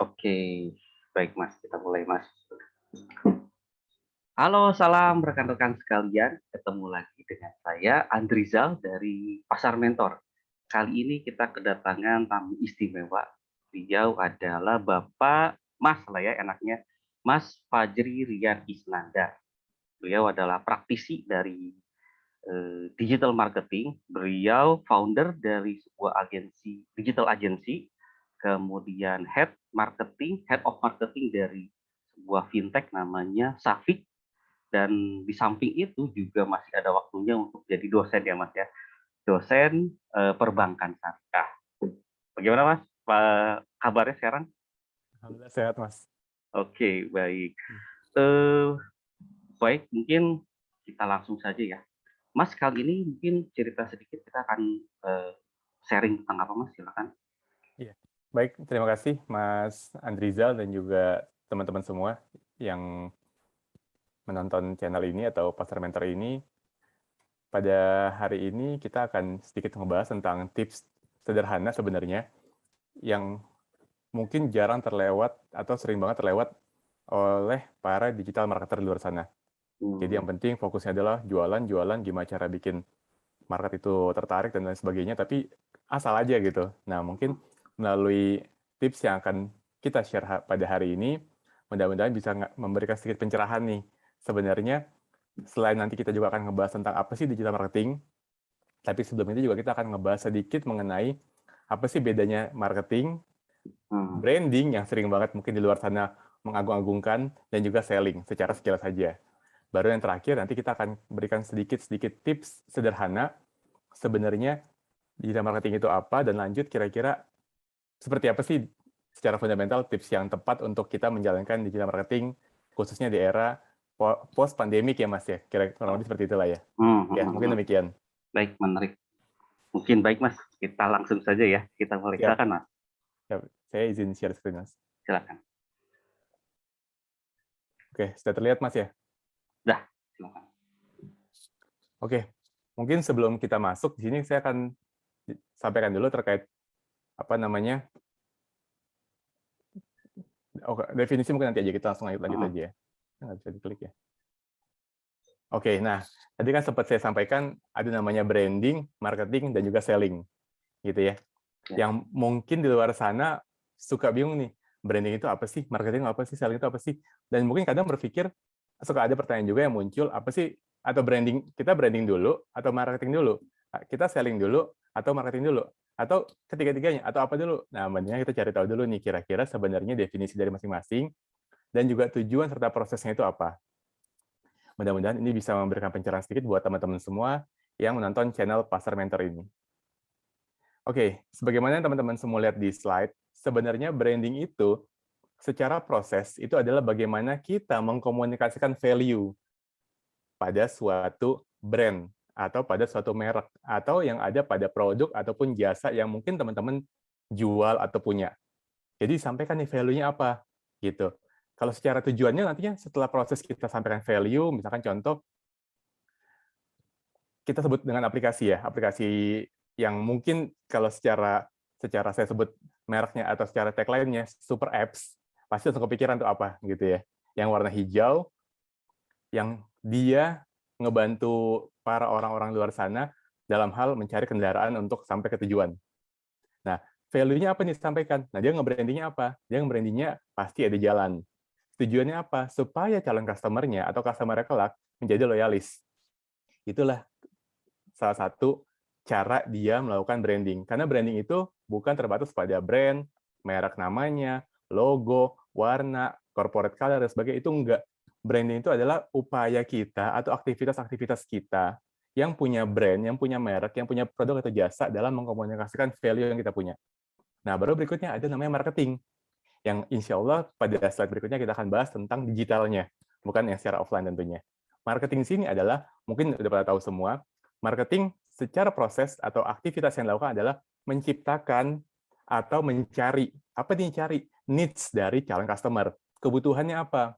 Oke, baik Mas, kita mulai Mas. Halo, salam rekan-rekan sekalian. Ketemu lagi dengan saya Andrizal dari Pasar Mentor. Kali ini kita kedatangan tamu istimewa. Beliau adalah Bapak Mas lah ya enaknya, Mas Fajri Rian Isnanda. Beliau adalah praktisi dari digital marketing. Beliau founder dari sebuah agensi digital agency, kemudian head of marketing dari sebuah fintech namanya Safik, dan di samping itu juga masih ada waktunya untuk jadi dosen ya Mas ya, dosen perbankan syariah. Bagaimana Mas? Kabarnya sekarang? Alhamdulillah sehat, Mas. Oke, baik. Eh, Baik, mungkin kita langsung saja ya. Mas, kali ini mungkin cerita sedikit, kita akan sharing tentang apa Mas? Silakan. Iya. Baik, terima kasih Mas Andrizal dan juga teman-teman semua yang menonton channel ini atau Pasar Mentor ini. Pada hari ini kita akan sedikit membahas tentang tips sederhana sebenarnya yang mungkin jarang terlewat atau sering banget terlewat oleh para digital marketer di luar sana. Jadi yang penting fokusnya adalah jualan, gimana cara bikin market itu tertarik dan lain sebagainya, tapi asal aja gitu. Nah, mungkin melalui tips yang akan kita share pada hari ini, mudah-mudahan bisa memberikan sedikit pencerahan nih. Sebenarnya, selain nanti kita juga akan ngebahas tentang apa sih digital marketing, tapi sebelum itu juga kita akan ngebahas sedikit mengenai apa sih bedanya marketing, branding yang sering banget mungkin di luar sana mengagung-agungkan, dan juga selling secara sekilas saja. Baru yang terakhir, nanti kita akan berikan sedikit-sedikit tips sederhana sebenarnya digital marketing itu apa, dan lanjut kira-kira seperti apa sih secara fundamental tips yang tepat untuk kita menjalankan digital marketing, khususnya di era post-pandemik ya Mas ya, kira-kira kurang lebih seperti itulah ya. Ya, mungkin demikian. Baik, menarik. Mungkin baik Mas, kita langsung saja ya, kita mulai. Siap, Silakan Mas, siap. Saya izin share screen Mas. silakan. Oke, sudah terlihat Mas ya? Dah, silakan. Oke, mungkin sebelum kita masuk, di sini saya akan sampaikan dulu terkait apa namanya, definisi mungkin nanti aja, kita langsung lanjut aja ya. Nggak bisa diklik ya. Oke, nah tadi kan sempat saya sampaikan ada namanya branding, marketing, dan juga selling, gitu ya. Yang mungkin di luar sana suka bingung nih, branding itu apa sih, marketing apa sih, selling itu apa sih, dan mungkin kadang berpikir, suka ada pertanyaan juga yang muncul, apa sih, atau branding, kita branding dulu, atau marketing dulu, kita selling dulu, atau marketing dulu, atau ketiga-tiganya, atau apa dulu. Nah, mendingan kita cari tahu dulu nih, kira-kira sebenarnya definisi dari masing-masing, dan juga tujuan serta prosesnya itu apa. Mudah-mudahan ini bisa memberikan pencerahan sedikit buat teman-teman semua yang menonton channel Pasar Mentor ini. Oke, sebagaimana yang teman-teman semua lihat di slide, sebenarnya branding itu secara proses itu adalah bagaimana kita mengkomunikasikan value pada suatu brand atau pada suatu merek atau yang ada pada produk ataupun jasa yang mungkin teman-teman jual atau punya. Jadi sampaikan nih value-nya apa gitu. Kalau secara tujuannya nantinya setelah proses kita sampaikan value, misalkan contoh kita sebut dengan aplikasi ya, aplikasi yang mungkin kalau secara saya sebut mereknya atau secara tagline-nya super apps, pasti langsung kepikiran tuh apa gitu ya. Yang warna hijau, yang dia ngebantu para orang-orang luar sana dalam hal mencari kendaraan untuk sampai ke tujuan. Nah, value-nya apa nih disampaikan? Nah, dia nge-branding-nya apa? Dia nge-branding-nya pasti ada jalan. Tujuannya apa? Supaya calon customer-nya atau customer-nya kelak menjadi loyalis. Itulah salah satu cara dia melakukan branding. Karena branding itu bukan terbatas pada brand, merek namanya, logo, warna, corporate color, dan sebagainya. Itu enggak. Branding itu adalah upaya kita atau aktivitas-aktivitas kita yang punya brand, yang punya merek, yang punya produk atau jasa dalam mengkomunikasikan value yang kita punya. Nah, baru berikutnya ada namanya marketing, yang insya Allah pada slide berikutnya kita akan bahas tentang digitalnya, bukan yang secara offline tentunya. Marketing di sini adalah, mungkin udah pada tahu semua, marketing secara proses atau aktivitas yang dilakukan adalah menciptakan atau mencari, apa nih cari? Needs dari calon customer. Kebutuhannya apa?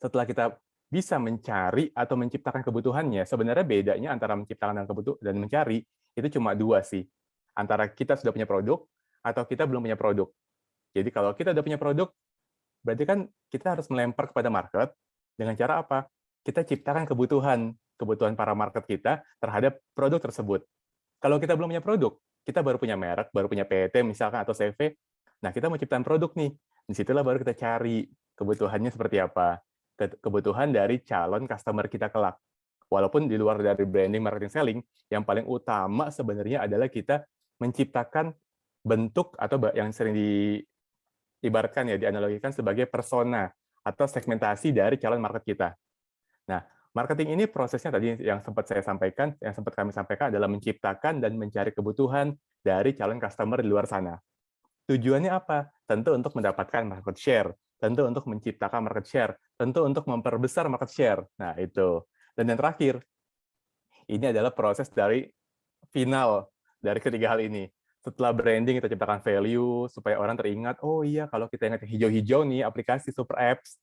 Setelah kita bisa mencari atau menciptakan kebutuhannya, sebenarnya bedanya antara menciptakan dan mencari, itu cuma dua sih. Antara kita sudah punya produk, atau kita belum punya produk. Jadi kalau kita udah punya produk, berarti kan kita harus melempar kepada market dengan cara apa? Kita ciptakan kebutuhan para market kita terhadap produk tersebut. Kalau kita belum punya produk, kita baru punya merek, baru punya PT misalkan atau CV, nah kita mau ciptakan produk nih. Disitulah baru kita cari kebutuhannya seperti apa. Kebutuhan dari calon customer kita kelak. Walaupun di luar dari branding, marketing, selling, yang paling utama sebenarnya adalah kita menciptakan bentuk atau yang sering diibaratkan ya, dianalogikan sebagai persona atau segmentasi dari calon market kita. Nah, marketing ini prosesnya tadi yang sempat saya sampaikan, yang sempat kami sampaikan adalah menciptakan dan mencari kebutuhan dari calon customer di luar sana. Tujuannya apa? Tentu untuk mendapatkan market share, tentu untuk menciptakan market share, tentu untuk memperbesar market share. Nah, itu. Dan yang terakhir, ini adalah proses dari final dari ketiga hal ini. Setelah branding, kita ciptakan value supaya orang teringat, oh iya kalau kita ingat yang hijau-hijau nih, aplikasi super apps,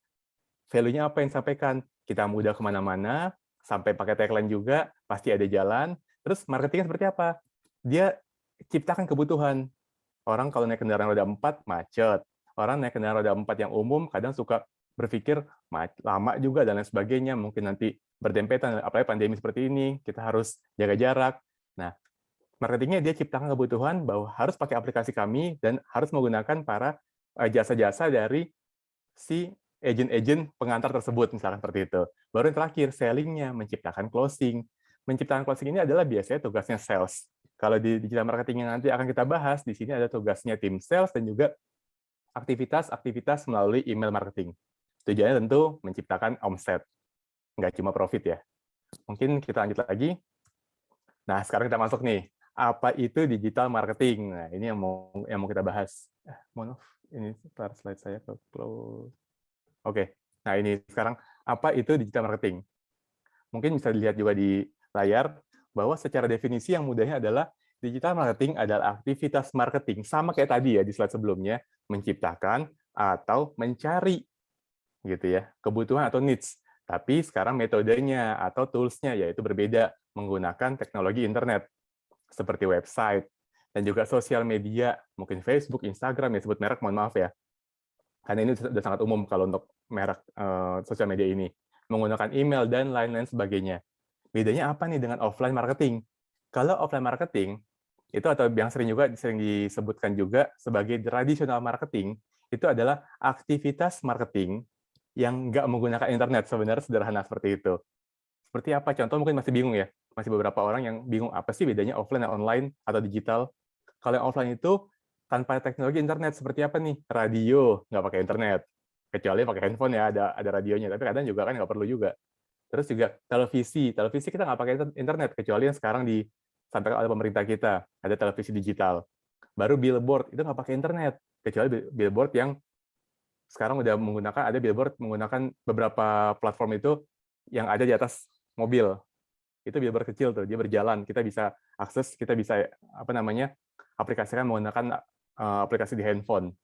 value-nya apa yang disampaikan? Kita mudah kemana-mana, sampai pakai tagline juga, pasti ada jalan. Terus marketingnya seperti apa? Dia ciptakan kebutuhan. Orang kalau naik kendaraan roda 4, macet. Orang naik kendaraan roda 4 yang umum, kadang suka berpikir, lama juga, dan lain sebagainya. Mungkin nanti berdempetan, apalagi pandemi seperti ini, kita harus jaga jarak. Nah, marketingnya dia ciptakan kebutuhan bahwa harus pakai aplikasi kami, dan harus menggunakan para jasa-jasa dari si agent-agent pengantar tersebut, misalkan seperti itu. Baru yang terakhir, selling-nya, menciptakan closing. Menciptakan closing ini adalah biasanya tugasnya sales. Kalau di digital marketing yang nanti akan kita bahas, di sini ada tugasnya tim sales dan juga aktivitas-aktivitas melalui email marketing. Tujuannya tentu menciptakan omset, nggak cuma profit ya. Mungkin kita lanjut lagi. Nah, sekarang kita masuk nih. Apa itu digital marketing? Nah, ini yang mau kita bahas. Mohon maaf, ini slide saya ke close. Oke, nah ini sekarang apa itu digital marketing? Mungkin bisa dilihat juga di layar bahwa secara definisi yang mudahnya adalah digital marketing adalah aktivitas marketing sama kayak tadi ya di slide sebelumnya, menciptakan atau mencari gitu ya kebutuhan atau needs. Tapi sekarang metodenya atau tools-nya yaitu berbeda menggunakan teknologi internet seperti website dan juga sosial media, mungkin Facebook, Instagram, ya sebut merek mohon maaf ya. Karena ini sudah sangat umum kalau untuk merek sosial media ini, menggunakan email dan lain-lain sebagainya. Bedanya apa nih dengan offline marketing? Kalau offline marketing, itu atau yang sering disebutkan juga sebagai traditional marketing, itu adalah aktivitas marketing yang nggak menggunakan internet, sebenarnya sederhana seperti itu. Seperti apa? Contoh mungkin masih bingung ya, masih beberapa orang yang bingung apa sih bedanya offline dan online atau digital. Kalau yang offline itu tanpa teknologi internet seperti apa nih? Radio nggak pakai internet, kecuali pakai handphone ya ada radionya. Tapi kadang juga kan nggak perlu juga. Terus juga televisi kita nggak pakai internet kecuali yang sekarang disampaikan oleh pemerintah kita ada televisi digital. Baru billboard itu nggak pakai internet kecuali billboard yang sekarang udah ada billboard menggunakan beberapa platform itu yang ada di atas mobil. Itu billboard kecil tuh, dia berjalan, kita bisa akses, kita bisa aplikasikan menggunakan aplikasi di handphone.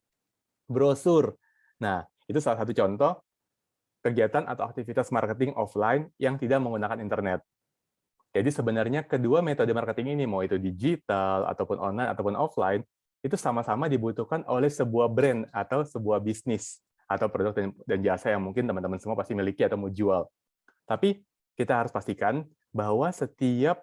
Brosur. Nah, itu salah satu contoh kegiatan atau aktivitas marketing offline yang tidak menggunakan internet. Jadi sebenarnya kedua metode marketing ini, mau itu digital, ataupun online, ataupun offline, itu sama-sama dibutuhkan oleh sebuah brand atau sebuah bisnis, atau produk dan jasa yang mungkin teman-teman semua pasti miliki atau mau jual. Tapi kita harus pastikan bahwa setiap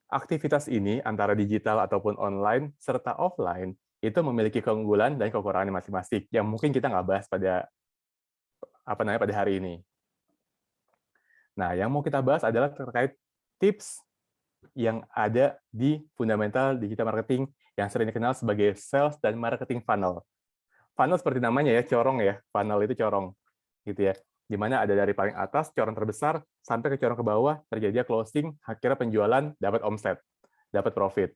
aktivitas ini, antara digital ataupun online, serta offline, itu memiliki keunggulan dan kekurangan masing-masing, yang mungkin kita nggak bahas pada hari ini. Nah, yang mau kita bahas adalah terkait tips yang ada di fundamental digital marketing yang sering dikenal sebagai sales dan marketing funnel. Funnel seperti namanya ya, corong ya. Funnel itu corong, gitu ya. Di mana ada dari paling atas, corong terbesar, sampai ke corong ke bawah, terjadi closing, akhirnya penjualan, dapat omset, dapat profit.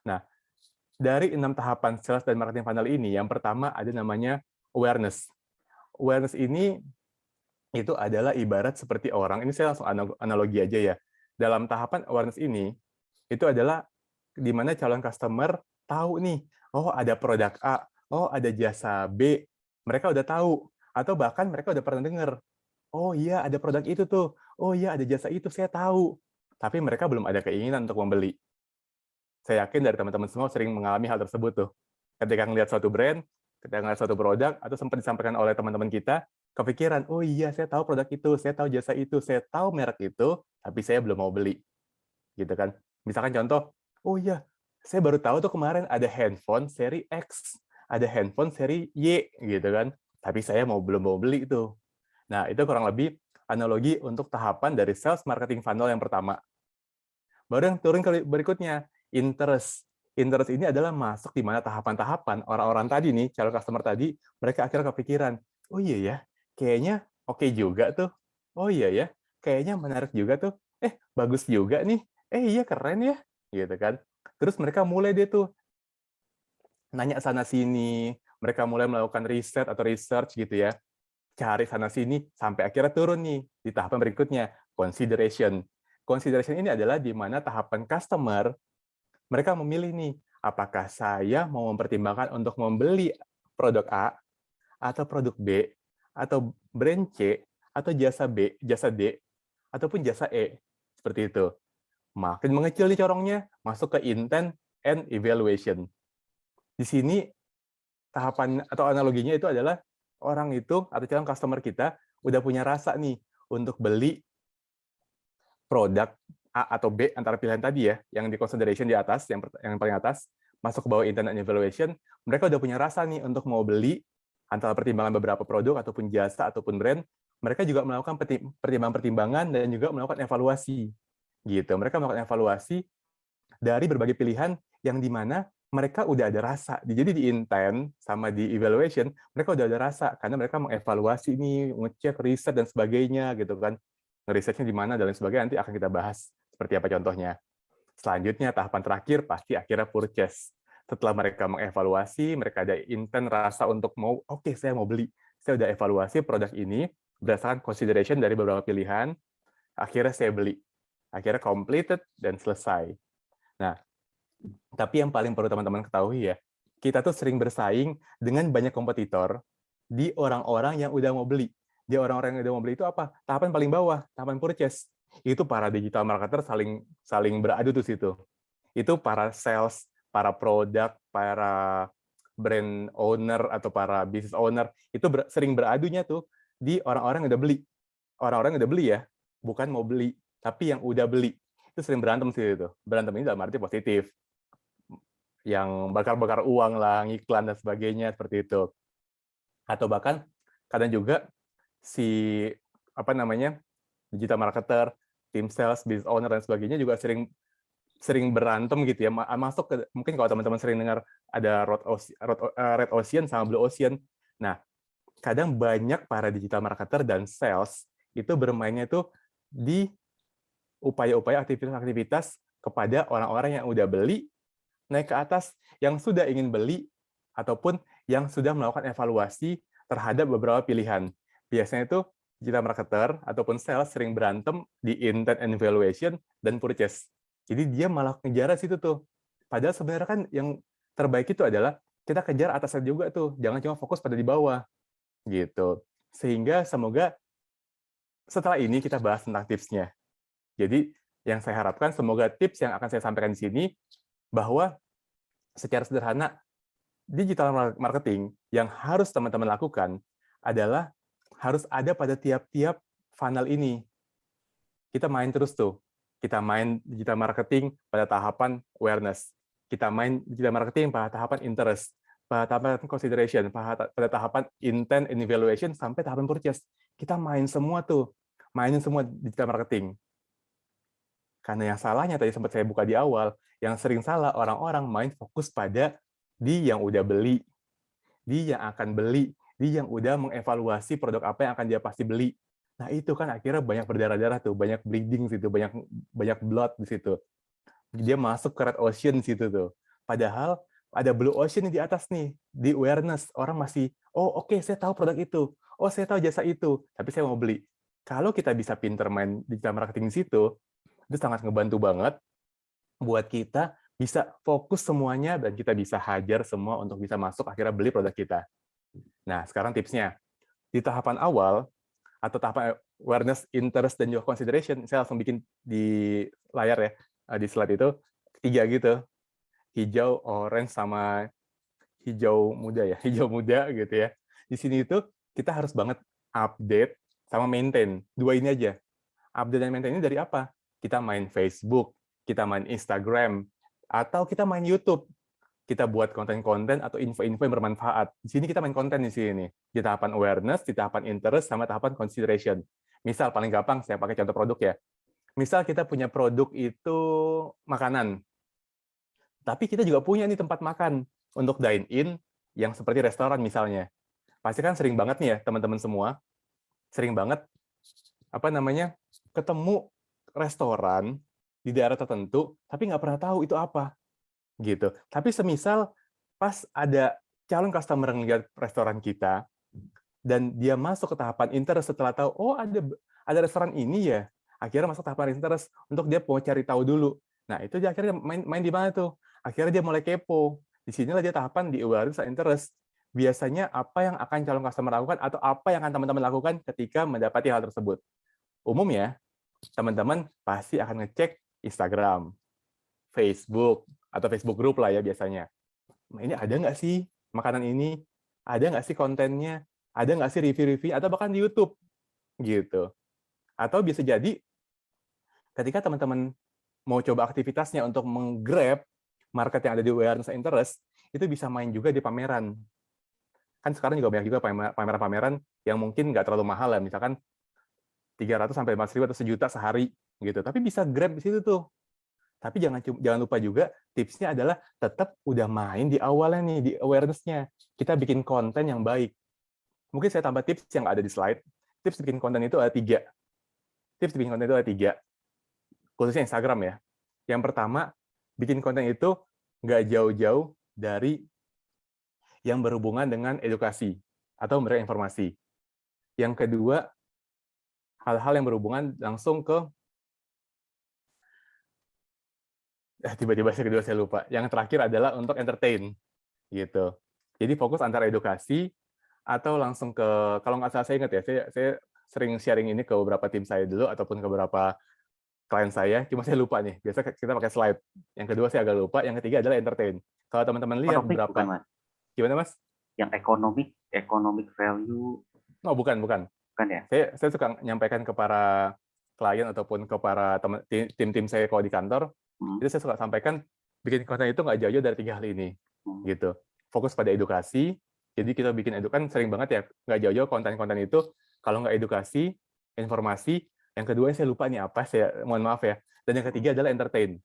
Nah, dari 6 tahapan sales dan marketing funnel ini, yang pertama ada namanya awareness. Awareness ini itu adalah ibarat seperti orang, ini saya langsung analogi aja ya. Dalam tahapan awareness ini, itu adalah di mana calon customer tahu nih, oh ada produk A, oh ada jasa B, mereka udah tahu, atau bahkan mereka udah pernah dengar, oh iya ada produk itu tuh, oh iya ada jasa itu, saya tahu. Tapi mereka belum ada keinginan untuk membeli. Saya yakin dari teman-teman semua sering mengalami hal tersebut tuh. Ketika ngelihat suatu brand, kita ngeliat suatu produk atau sempat disampaikan oleh teman-teman kita, kepikiran, oh iya saya tahu produk itu, saya tahu jasa itu, saya tahu merek itu, tapi saya belum mau beli, gitu kan. Misalkan contoh, oh iya, saya baru tahu tuh kemarin ada handphone seri X, ada handphone seri Y, gitu kan. Tapi saya belum mau beli itu. Nah, itu kurang lebih analogi untuk tahapan dari sales marketing funnel yang pertama. Baru yang turun ke berikutnya, interest. Interest ini adalah masuk di mana tahapan-tahapan orang-orang tadi nih, calon customer tadi, mereka akhirnya kepikiran, oh iya ya, kayaknya oke juga tuh. Oh iya ya, kayaknya menarik juga tuh. Bagus juga nih. Iya keren ya, gitu kan. Terus mereka mulai dia tuh nanya sana sini, mereka mulai melakukan riset atau research gitu ya, cari sana sini sampai akhirnya turun nih di tahapan berikutnya, consideration. Consideration ini adalah di mana tahapan customer mereka memilih nih, apakah saya mau mempertimbangkan untuk membeli produk A atau produk B atau brand C atau jasa B, jasa D ataupun jasa E. Seperti itu. Makin mengecil nih corongnya, masuk ke intent and evaluation. Di sini tahapan atau analoginya itu adalah orang itu atau calon customer kita udah punya rasa nih untuk beli produk A atau B antara pilihan tadi ya, yang di consideration di atas, yang paling atas, masuk ke bawah intent and evaluation, mereka udah punya rasa nih untuk mau beli antara pertimbangan beberapa produk ataupun jasa ataupun brand, mereka juga melakukan pertimbangan-pertimbangan dan juga melakukan evaluasi. Gitu. Mereka melakukan evaluasi dari berbagai pilihan yang di mana mereka udah ada rasa. Jadi di intent sama di evaluation, mereka udah ada rasa karena mereka mengevaluasi nih, ngecek riset dan sebagainya gitu kan. Ngerisetnya di mana dan lain sebagainya nanti akan kita bahas seperti apa contohnya. Selanjutnya tahapan terakhir pasti akhirnya purchase. Setelah mereka mengevaluasi, mereka ada intent rasa untuk mau, oke, saya mau beli. Saya udah evaluasi produk ini berdasarkan consideration dari beberapa pilihan, akhirnya saya beli. Akhirnya completed dan selesai. Nah, tapi yang paling perlu teman-teman ketahui ya, kita tuh sering bersaing dengan banyak kompetitor di orang-orang yang udah mau beli. Di orang-orang yang udah mau beli itu apa? Tahapan paling bawah, tahapan purchase. Itu para digital marketer saling beradu tuh situ. Itu para sales, para produk, para brand owner atau para business owner itu sering beradunya tuh di orang-orang yang udah beli. Orang-orang yang udah beli ya, bukan mau beli, tapi yang udah beli. Itu sering berantem sih itu. Berantem ini dalam arti positif, yang bakar-bakar uang lah, ngiklan dan sebagainya seperti itu. Atau bahkan kadang juga si apa namanya digital marketer, tim sales, business owner dan sebagainya juga sering sering berantem gitu ya. Masuk ke mungkin kalau teman-teman sering dengar ada red ocean sama blue ocean. Nah, kadang banyak para digital marketer dan sales itu bermainnya itu di upaya-upaya aktivitas-aktivitas kepada orang-orang yang udah beli naik ke atas yang sudah ingin beli ataupun yang sudah melakukan evaluasi terhadap beberapa pilihan. Biasanya itu digital marketer ataupun sales sering berantem di intent and evaluation dan purchase. Jadi dia malah ngejar situ tuh. Padahal sebenarnya kan yang terbaik itu adalah kita kejar atasnya juga tuh. Jangan cuma fokus pada di bawah. Gitu. Sehingga semoga setelah ini kita bahas tentang tipsnya. Jadi yang saya harapkan semoga tips yang akan saya sampaikan di sini bahwa secara sederhana, digital marketing yang harus teman-teman lakukan adalah harus ada pada tiap-tiap funnel ini. Kita main terus tuh. Kita main digital marketing pada tahapan awareness. Kita main digital marketing pada tahapan interest, pada tahapan consideration, pada tahapan intent and evaluation, sampai tahapan purchase. Kita main semua tuh. Mainin semua digital marketing. Karena yang salahnya tadi sempat saya buka di awal, yang sering salah orang-orang main fokus pada di yang udah beli, di yang akan beli, di yang udah mengevaluasi produk apa yang akan dia pasti beli. Nah itu kan akhirnya banyak berdarah-darah tuh, banyak bleeding situ, banyak blood di situ. Dia masuk ke red ocean situ tuh. Padahal ada blue ocean di atas nih, di awareness. Orang masih, oh oke, saya tahu produk itu, oh saya tahu jasa itu, tapi saya mau beli. Kalau kita bisa pinter main digital marketing di situ, itu sangat ngebantu banget buat kita bisa fokus semuanya dan kita bisa hajar semua untuk bisa masuk akhirnya beli produk kita. Nah, sekarang tipsnya. Di tahapan awal atau tahapan awareness, interest, dan juga consideration, saya langsung bikin di layar ya, di slide itu, 3 gitu. Hijau, orange, sama hijau muda ya, hijau muda gitu ya. Di sini itu kita harus banget update sama maintain. Dua ini aja. Update dan maintain ini dari apa? Kita main Facebook, kita main Instagram, atau kita main YouTube. Kita buat konten-konten atau info-info yang bermanfaat. Di sini kita main konten di sini. Di tahapan awareness, di tahapan interest, sama tahapan consideration. Misal paling gampang saya pakai contoh produk ya. Misal kita punya produk itu makanan. Tapi kita juga punya nih tempat makan untuk dine in yang seperti restoran misalnya. Pasti kan sering banget nih ya teman-teman semua, sering banget ketemu restoran di daerah tertentu tapi nggak pernah tahu itu apa gitu. Tapi semisal pas ada calon customer yang lihat restoran kita dan dia masuk ke tahapan interest setelah tahu, oh ada restoran ini ya, akhirnya masuk tahapan interest untuk dia mau cari tahu dulu. Nah itu dia akhirnya main di mana tuh? Akhirnya dia mulai kepo. Di sinilah dia tahapan di awareness dan interest. Biasanya apa yang akan calon customer lakukan atau apa yang akan teman-teman lakukan ketika mendapati hal tersebut? Umumnya teman-teman pasti akan ngecek Instagram, Facebook, atau Facebook group lah ya biasanya. Nah, ini ada nggak sih makanan ini? Ada nggak sih kontennya? Ada nggak sih review-review? Atau bahkan di YouTube? Gitu. Atau bisa jadi ketika teman-teman mau coba aktivitasnya untuk menggrab market yang ada di awareness interest, itu bisa main juga di pameran. Kan sekarang juga banyak juga pameran-pameran yang mungkin nggak terlalu mahal ya, misalkan 300 sampai 500 ribu atau sejuta sehari gitu. Tapi bisa grab di situ tuh. Tapi jangan lupa juga tipsnya adalah tetap udah main di awalnya nih, di awareness-nya. Kita bikin konten yang baik. Mungkin saya tambah tips yang ada di slide. Tips bikin konten itu ada 3. Tips bikin konten itu ada 3. Khususnya Instagram ya. Yang pertama, bikin konten itu nggak jauh-jauh dari yang berhubungan dengan edukasi atau memberikan informasi. Yang kedua, hal-hal yang berhubungan langsung ke tiba-tiba kedua saya lupa. Yang terakhir adalah untuk entertain, gitu. Jadi fokus antara edukasi atau langsung ke, kalau nggak salah saya ingat ya, saya sering sharing ini ke beberapa tim saya dulu ataupun ke beberapa klien saya. Cuma saya lupa nih. Biasa kita pakai slide. Yang kedua saya agak lupa. Yang ketiga adalah entertain. Kalau teman-teman lihat Ekonomik bukan, berapa, Mas? gimana Mas? Yang economic value Oh bukan. bukan ya? Saya suka nyampaikan ke para klien ataupun ke para tim-tim saya kalau di kantor. Jadi saya suka sampaikan bikin konten itu nggak jauh-jauh dari 3 hal ini, gitu. Fokus pada edukasi. Jadi kita bikin kan sering banget ya nggak jauh-jauh konten-konten itu kalau nggak edukasi, informasi. Yang kedua saya lupa nih apa, saya mohon maaf ya. Dan yang ketiga adalah entertain.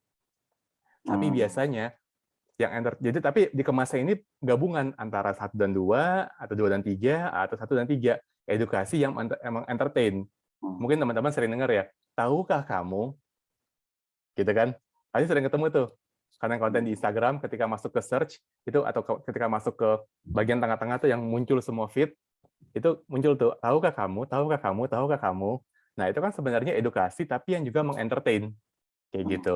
Tapi biasanya jadi tapi dikemasnya ini gabungan antara 1 dan 2 atau 2 dan 3 atau 1 dan 3. Edukasi yang emang entertain. Mungkin teman-teman sering dengar ya, tahukah kamu? Gitu kan? Pasti sering ketemu tuh. Karena konten di Instagram ketika masuk ke search itu atau ketika masuk ke bagian tengah-tengah tuh yang muncul semua feed, itu muncul tuh, tahukah kamu, tahukah kamu, tahukah kamu. Nah, itu kan sebenarnya edukasi tapi yang juga mengentertain. Kayak gitu.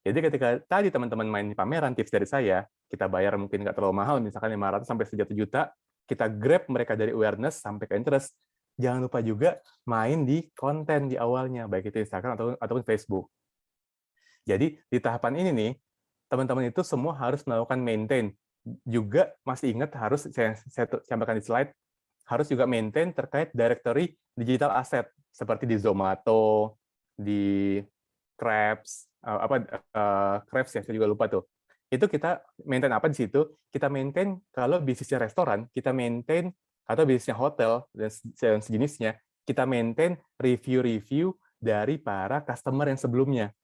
Jadi ketika tadi teman-teman main di pameran, tips dari saya, kita bayar mungkin nggak terlalu mahal, misalkan 500 sampai 1 juta, kita grab mereka dari awareness sampai ke interest. Jangan lupa juga main di konten di awalnya, baik itu Instagram ataupun Facebook. Jadi di tahapan ini nih, teman-teman itu semua harus melakukan maintain. Juga masih ingat harus saya sampaikan di slide, harus juga maintain terkait directory digital asset seperti di Zomato, di Krabs, Krabs ya, saya juga lupa tuh. Itu kita maintain apa di situ? Kita maintain kalau bisnisnya restoran, kita maintain atau bisnisnya hotel dan sejenisnya, kita maintain review-review dari para customer yang sebelumnya.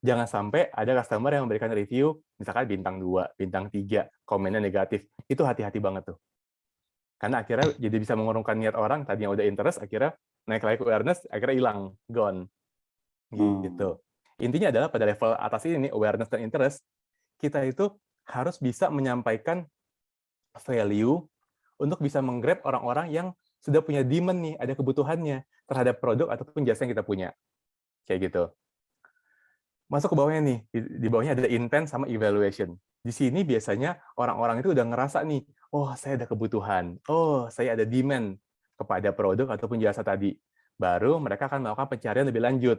Jangan sampai ada customer yang memberikan review, misalkan bintang 2, bintang 3, komennya negatif. Itu hati-hati banget tuh. Karena akhirnya jadi bisa mengurungkan niat orang, tadinya udah interest, akhirnya naik lagi ke awareness, akhirnya hilang, gone. Gitu. Intinya adalah pada level atas ini, awareness dan interest, kita itu harus bisa menyampaikan value untuk bisa menggrab orang-orang yang sudah punya demand nih, ada kebutuhannya terhadap produk ataupun jasa yang kita punya. Kayak gitu. Masuk ke bawahnya nih, di bawahnya ada intent sama evaluation. Di sini biasanya orang-orang itu udah ngerasa nih, oh saya ada kebutuhan, oh saya ada demand kepada produk ataupun jasa tadi. Baru mereka akan melakukan pencarian lebih lanjut.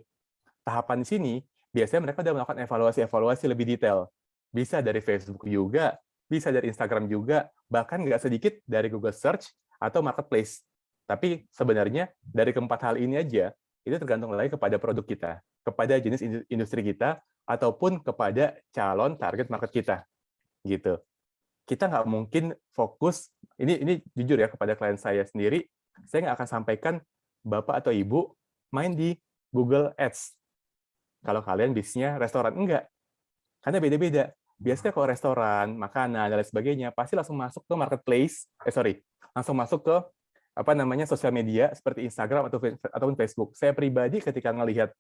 Tahapan di sini, biasanya mereka udah melakukan evaluasi-evaluasi lebih detail. Bisa dari Facebook juga, bisa dari Instagram juga, bahkan nggak sedikit dari Google Search atau Marketplace. Tapi sebenarnya dari keempat hal ini aja, itu tergantung lagi kepada produk kita, kepada jenis industri kita, ataupun kepada calon target market kita, gitu. Kita nggak mungkin fokus, ini jujur ya kepada klien saya sendiri, saya nggak akan sampaikan Bapak atau Ibu main di Google Ads. Kalau kalian bisnisnya restoran, enggak. Karena beda-beda. Biasanya kalau restoran, makanan, dan lain sebagainya, pasti langsung masuk ke marketplace, langsung masuk ke sosial media seperti Instagram ataupun Facebook. Saya pribadi ketika ngelihat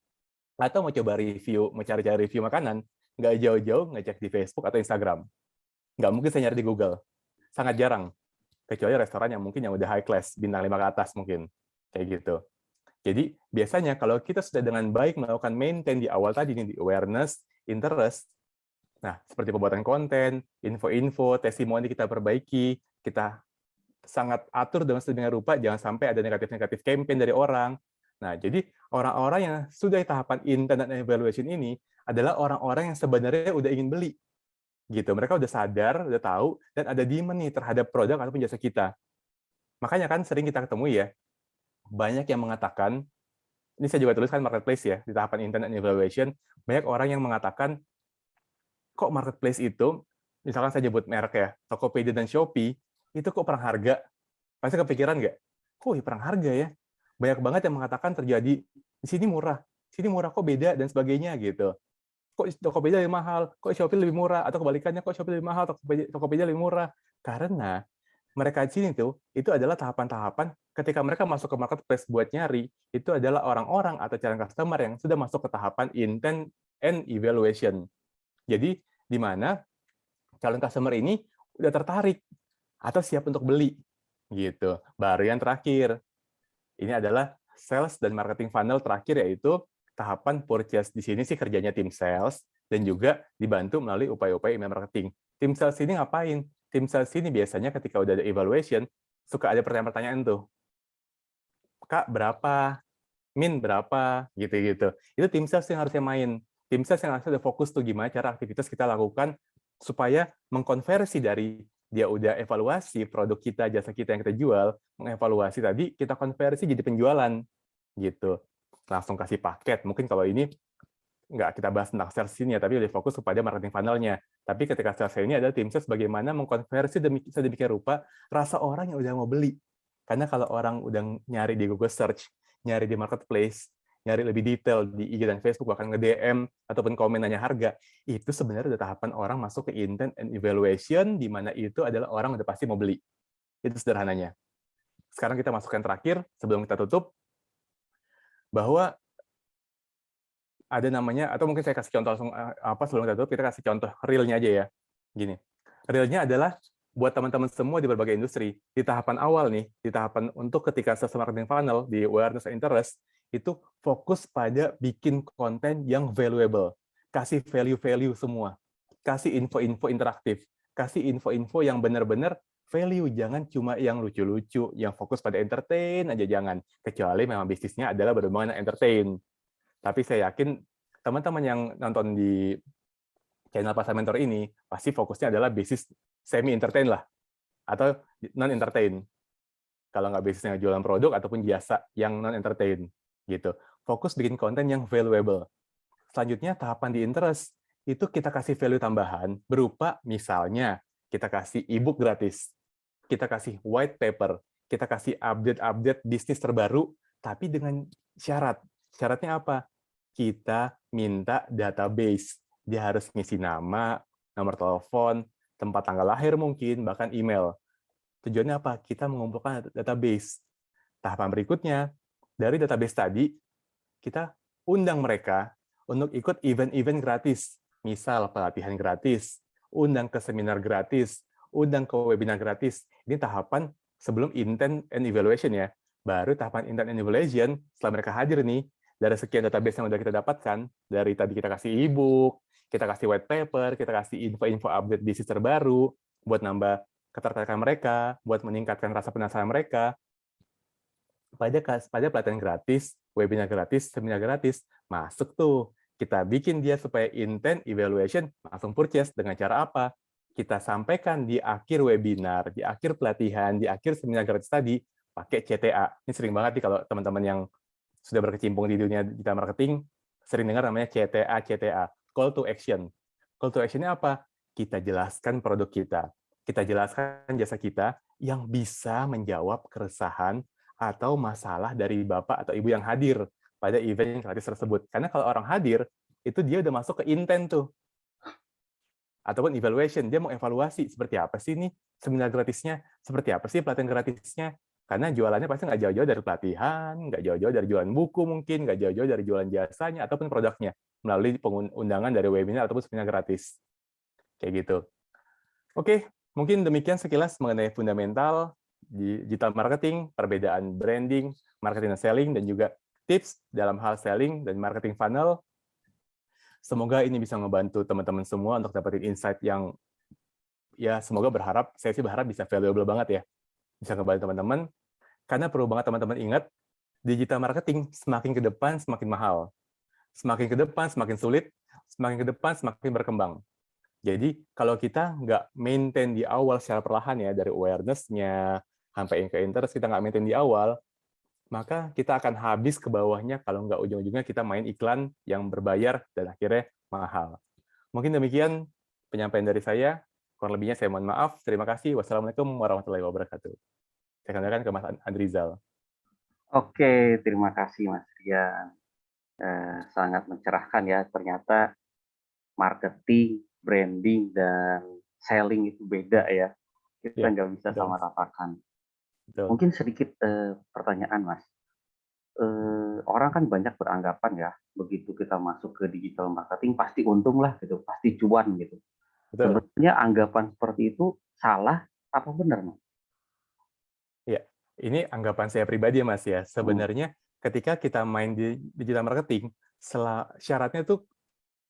atau mau coba review, mau cari-cari review makanan, nggak jauh-jauh ngecek di Facebook atau Instagram. Nggak mungkin saya nyari di Google. Sangat jarang. Kecuali restoran yang mungkin yang udah high class, bintang 5 ke atas mungkin. Kayak gitu. Jadi biasanya kalau kita sudah dengan baik melakukan maintain di awal tadi nih, di awareness, interest, nah seperti pembuatan konten, info-info, testimoni kita perbaiki, kita sangat atur dengan sedemikian rupa, jangan sampai ada negatif-negatif campaign dari orang. Nah, jadi orang-orang yang sudah di tahapan intent dan evaluation ini adalah orang-orang yang sebenarnya udah ingin beli. Gitu. Mereka udah sadar, udah tahu, dan ada demand nih terhadap produk ataupun jasa kita. Makanya kan sering kita ketemu ya, banyak yang mengatakan, ini saya juga tuliskan marketplace ya, di tahapan intent and evaluation, banyak orang yang mengatakan, kok marketplace itu, misalkan saya nyebut merek ya, Tokopedia dan Shopee, itu kok perang harga? Pasti kepikiran nggak? Kok perang harga ya? Banyak banget yang mengatakan terjadi, di sini murah kok beda, dan sebagainya gitu. Kok Tokopedia lebih mahal, kok Shopee lebih murah, atau kebalikannya, kok Shopee lebih mahal, Tokopedia lebih murah. Karena mereka di sini tuh, itu adalah tahapan-tahapan ketika mereka masuk ke marketplace buat nyari, itu adalah orang-orang atau calon customer yang sudah masuk ke tahapan intent and evaluation. Jadi, di mana calon customer ini udah tertarik atau siap untuk beli. Gitu. Baru yang terakhir, ini adalah sales dan marketing funnel terakhir, yaitu tahapan purchase. Di sini sih kerjanya tim sales dan juga dibantu melalui upaya-upaya email marketing. Tim sales ini ngapain? Tim sales ini biasanya ketika udah ada evaluation, suka ada pertanyaan-pertanyaan tuh. Kak, berapa? Min berapa? Gitu-gitu. Itu tim sales yang harusnya main. Tim sales yang harusnya udah fokus tuh gimana cara aktivitas kita lakukan supaya mengkonversi dari dia udah evaluasi produk kita, jasa kita yang kita jual, mengevaluasi tadi, kita konversi jadi penjualan. Gitu. Langsung kasih paket. Mungkin kalau ini nggak kita bahas tentang sales ini ya, tapi lebih fokus kepada marketing funnel-nya. Tapi ketika sales ini adalah tim sales bagaimana mengkonversi sedemikian rupa rasa orang yang udah mau beli. Karena kalau orang udah nyari di Google Search, nyari di Marketplace, nyari lebih detail di IG dan Facebook, bahkan nge-DM ataupun komen nanya harga, itu sebenarnya udah tahapan orang masuk ke intent and evaluation, di mana itu adalah orang udah pasti mau beli. Itu sederhananya. Sekarang kita masukkan terakhir, sebelum kita tutup, bahwa ada namanya, atau mungkin saya kasih contoh langsung sebelum kita tutup, kita kasih contoh real-nya aja ya. Gini, real-nya adalah buat teman-teman semua di berbagai industri, di tahapan awal nih, di tahapan untuk ketika sales marketing funnel, di awareness and interest, itu fokus pada bikin konten yang valuable. Kasih value-value semua. Kasih info-info interaktif. Kasih info-info yang benar-benar value. Jangan cuma yang lucu-lucu, yang fokus pada entertain aja, jangan. Kecuali memang bisnisnya adalah berhubungan dengan entertain. Tapi saya yakin teman-teman yang nonton di channel Pasar Mentor ini pasti fokusnya adalah bisnis semi-entertain lah, atau non-entertain. Kalau nggak bisnisnya jualan produk ataupun jasa yang non-entertain. Gitu. Fokus bikin konten yang valuable. Selanjutnya, tahapan di interest, itu kita kasih value tambahan berupa misalnya kita kasih e-book gratis, kita kasih white paper, kita kasih update-update bisnis terbaru, tapi dengan syarat. Syaratnya apa? Kita minta database. Dia harus ngisi nama, nomor telepon, tempat tanggal lahir mungkin, bahkan email. Tujuannya apa? Kita mengumpulkan database. Tahapan berikutnya, dari database tadi, kita undang mereka untuk ikut event-event gratis. Misal pelatihan gratis, undang ke seminar gratis, undang ke webinar gratis. Ini tahapan sebelum intent and evaluation ya. Baru tahapan intent and evaluation, setelah mereka hadir nih, dari sekian database yang sudah kita dapatkan, dari tadi kita kasih e-book, kita kasih white paper, kita kasih info-info update bisnis terbaru, buat nambah ketertarikan mereka, buat meningkatkan rasa penasaran mereka. Pada pelatihan gratis, webinar gratis, seminar gratis, masuk tuh. Kita bikin dia supaya intent, evaluation, langsung purchase. Dengan cara apa? kita sampaikan di akhir webinar, di akhir pelatihan, di akhir seminar gratis tadi, pakai CTA. Ini sering banget nih kalau teman-teman yang sudah berkecimpung di dunia digital marketing, sering dengar namanya CTA, CTA, call to action. Call to action-nya apa? Kita jelaskan produk kita jelaskan jasa kita yang bisa menjawab keresahan atau masalah dari Bapak atau Ibu yang hadir pada event gratis tersebut. Karena kalau orang hadir, itu dia udah masuk ke intent tuh. Ataupun evaluation, dia mau evaluasi seperti apa sih nih seminar gratisnya, seperti apa sih pelatihan gratisnya, karena jualannya pasti nggak jauh-jauh dari pelatihan, nggak jauh-jauh dari jualan buku mungkin, nggak jauh-jauh dari jualan jasanya, ataupun produknya, melalui undangan dari webinar ataupun seminar gratis. Kayak gitu. Oke, mungkin demikian sekilas mengenai fundamental digital marketing, perbedaan branding, marketing dan selling, dan juga tips dalam hal selling dan marketing funnel. Semoga ini bisa membantu teman-teman semua untuk dapetin insight yang ya semoga saya sih berharap bisa valuable banget ya. Bisa ngebantu teman-teman, karena perlu banget teman-teman ingat, digital marketing semakin ke depan semakin mahal. Semakin ke depan semakin sulit, semakin ke depan semakin berkembang. Jadi kalau kita nggak maintain di awal secara perlahan ya, dari awareness-nya, sampai ke interest, kita nggak maintain di awal, maka kita akan habis ke bawahnya kalau nggak ujung-ujungnya kita main iklan yang berbayar dan akhirnya mahal. Mungkin demikian penyampaian dari saya. Kurang lebihnya saya mohon maaf. Terima kasih. Wassalamualaikum warahmatullahi wabarakatuh. Saya kembalikan ke Mas Andrizal. Oke, terima kasih Mas Rian. Sangat mencerahkan ya. Ternyata marketing, branding, dan selling itu beda ya. Kita Ya, nggak bisa betul. sama ratakan. Betul. Mungkin sedikit pertanyaan Mas. Orang kan banyak beranggapan ya, begitu kita masuk ke digital marketing pasti untung lah gitu, pasti cuan gitu. Betul. Sebenarnya anggapan seperti itu salah apa benar Mas? Ya, ini anggapan saya pribadi ya Mas ya. Hmm. Sebenarnya ketika kita main di digital marketing, syaratnya tuh,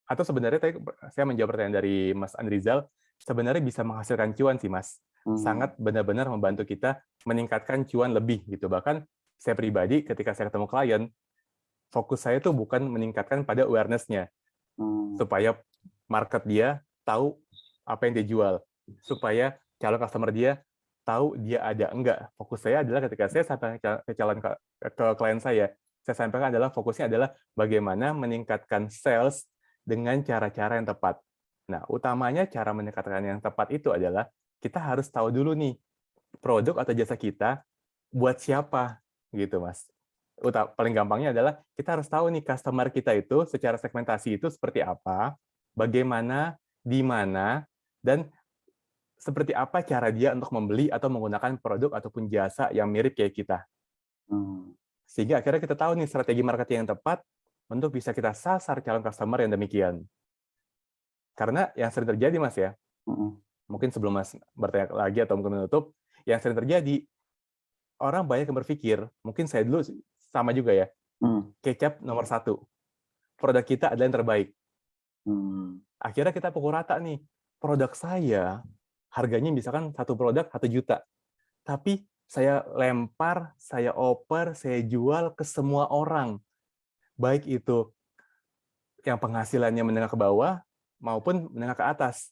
atau sebenarnya tadi saya menjawab pertanyaan dari Mas Andrizal, sebenarnya bisa menghasilkan cuan sih Mas. Hmm. Sangat benar-benar membantu kita meningkatkan cuan lebih gitu. Bahkan saya pribadi ketika saya ketemu klien, fokus saya tuh bukan meningkatkan pada awareness-nya, Hmm. supaya market dia tahu apa yang dia jual, supaya calon customer dia tahu dia ada. Enggak, fokus saya adalah ketika saya sampai ke klien saya sampaikan adalah fokusnya adalah bagaimana meningkatkan sales dengan cara-cara yang tepat. Nah, utamanya cara meningkatkan yang tepat itu adalah kita harus tahu dulu nih produk atau jasa kita buat siapa gitu, Mas. Paling gampangnya adalah kita harus tahu nih customer kita itu secara segmentasi itu seperti apa, bagaimana, di mana, dan seperti apa cara dia untuk membeli atau menggunakan produk ataupun jasa yang mirip kayak kita. Hmm. Sehingga akhirnya kita tahu nih strategi marketing yang tepat untuk bisa kita sasar calon customer yang demikian. Karena yang sering terjadi, Mas ya, Hmm. mungkin sebelum Mas bertanya lagi atau mungkin menutup, yang sering terjadi, orang banyak yang berpikir, mungkin saya dulu sama juga ya, Hmm. kecap nomor satu, produk kita adalah yang terbaik. Hmm. Akhirnya kita pukul rata nih, produk saya harganya misalkan satu produk 1 juta, tapi saya lempar, saya oper, saya jual ke semua orang, baik itu yang penghasilannya menengah ke bawah maupun menengah ke atas.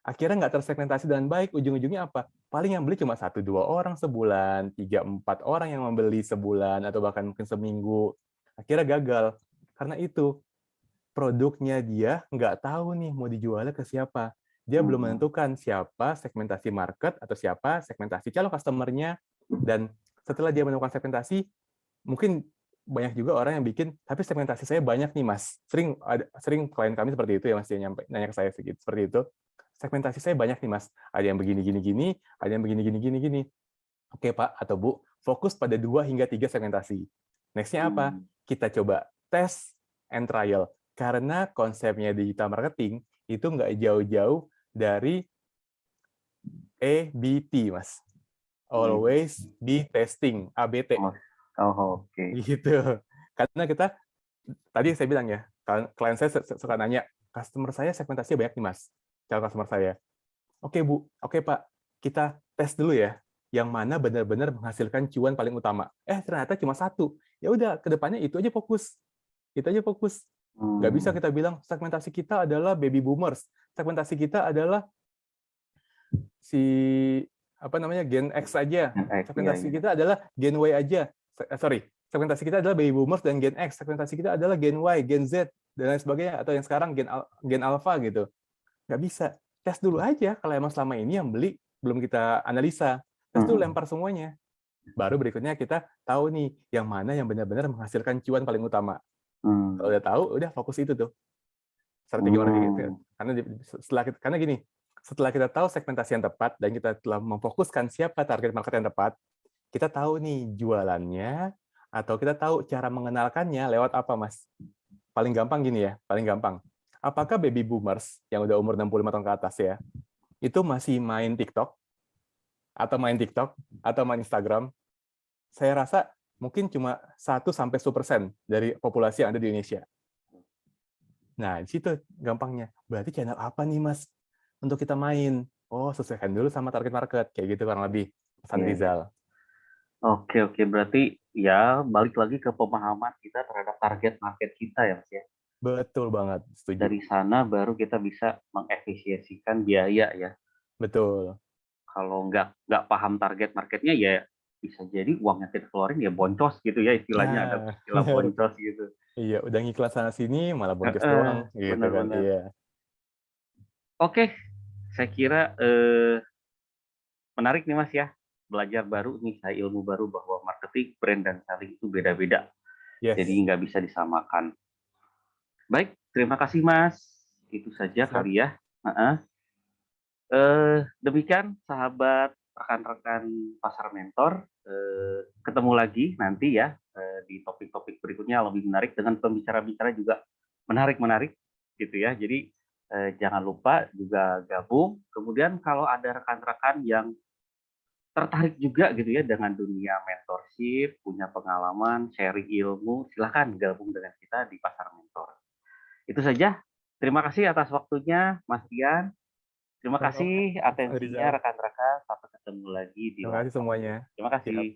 Akhirnya nggak tersegmentasi dengan baik, ujung-ujungnya apa? Paling yang beli cuma 1-2 orang sebulan, 3-4 orang yang membeli sebulan, atau bahkan mungkin seminggu. Akhirnya gagal. Karena itu, produknya dia nggak tahu nih mau dijualnya ke siapa. Dia belum Hmm. menentukan siapa segmentasi market atau siapa segmentasi calon customer-nya. Dan setelah dia menemukan segmentasi, mungkin banyak juga orang yang bikin, tapi segmentasi saya banyak nih Mas. Sering klien kami seperti itu ya Mas, dia nanya ke saya seperti itu. Segmentasi saya banyak nih Mas. Ada yang begini gini gini, ada yang begini gini gini gini. Oke Pak atau Bu, fokus pada 2 hingga 3 segmentasi. Next-nya apa? Hmm. Kita coba test and trial. Karena konsepnya digital marketing itu nggak jauh-jauh dari ABT, Mas. Always be testing, ABT. Oh, oh, oke. Gitu. Karena kita, tadi saya bilang ya, klien saya suka nanya, customer saya segmentasinya banyak nih Mas, calon customer saya. Oke Bu, oke Pak, kita tes dulu ya, yang mana benar-benar menghasilkan cuan paling utama. Ternyata cuma satu. Ya udah, kedepannya itu aja fokus. Itu aja fokus. Nggak bisa Hmm. kita bilang segmentasi kita adalah baby boomers, segmentasi kita adalah si apa namanya Gen X aja, Gen X, segmentasi iya. kita adalah Gen Y aja. Sorry, segmentasi kita adalah baby boomers dan Gen X, segmentasi kita adalah Gen Y, Gen Z dan lain sebagainya, atau yang sekarang Gen Alpha gitu. Nggak bisa. Tes dulu aja kalau emang selama ini yang beli belum kita analisa. Tes dulu, Mm-mm. lempar semuanya. Baru berikutnya kita tahu nih yang mana yang benar-benar menghasilkan cuan paling utama. Kalau Hmm. udah tahu, udah fokus itu tuh. Strategi marketing itu. Hmm. Karena gini, setelah kita tahu segmentasi yang tepat dan kita telah memfokuskan siapa target market yang tepat, kita tahu nih jualannya atau kita tahu cara mengenalkannya lewat apa, Mas. Paling gampang gini ya, paling gampang. Apakah baby boomers yang udah umur 65 tahun ke atas ya, itu masih main TikTok atau main Instagram? Saya rasa mungkin cuma 1-10% dari populasi yang ada di Indonesia. Nah, di situ gampangnya. Berarti channel apa nih, Mas, untuk kita main? Oh, sesuaikan dulu sama target market. Kayak gitu kurang lebih, Mas Iya, iya. Rizal. Oke. Berarti ya balik lagi ke pemahaman kita terhadap target market kita ya, Mas ya. Betul banget, setuju. Dari sana baru kita bisa mengefisiensikan biaya ya. Betul. Kalau nggak paham target marketnya ya bisa jadi uang yang kita keluarin ya boncos gitu ya, istilahnya ada Nah, istilah boncos gitu. iya, udah ngiklan sana sini malah boncos Heeh, doang gitu kan. benar-benar. Iya. Oke, saya kira menarik nih Mas ya, belajar baru nih, saya ilmu baru bahwa marketing, brand dan selling itu beda-beda. Jadi Yes. nggak bisa disamakan. Baik, terima kasih Mas. Itu saja Siap. kali ya. Heeh. Demikian sahabat rekan-rekan pasar mentor. Ketemu lagi nanti ya di topik-topik berikutnya lebih menarik dengan pembicara-bicara juga menarik-menarik gitu ya. Jadi jangan lupa juga gabung. Kemudian kalau ada rekan-rekan yang tertarik juga gitu ya dengan dunia mentorship, punya pengalaman, sharing ilmu, silahkan gabung dengan kita di pasar mentor. Itu saja. Terima kasih atas waktunya, Mas Rian. Terima Sama-sama, kasih Mas Rizal. atensinya rekan-rekan. Sampai ketemu lagi di Terima lain kasih waktu. semuanya. Terima Siap. kasih.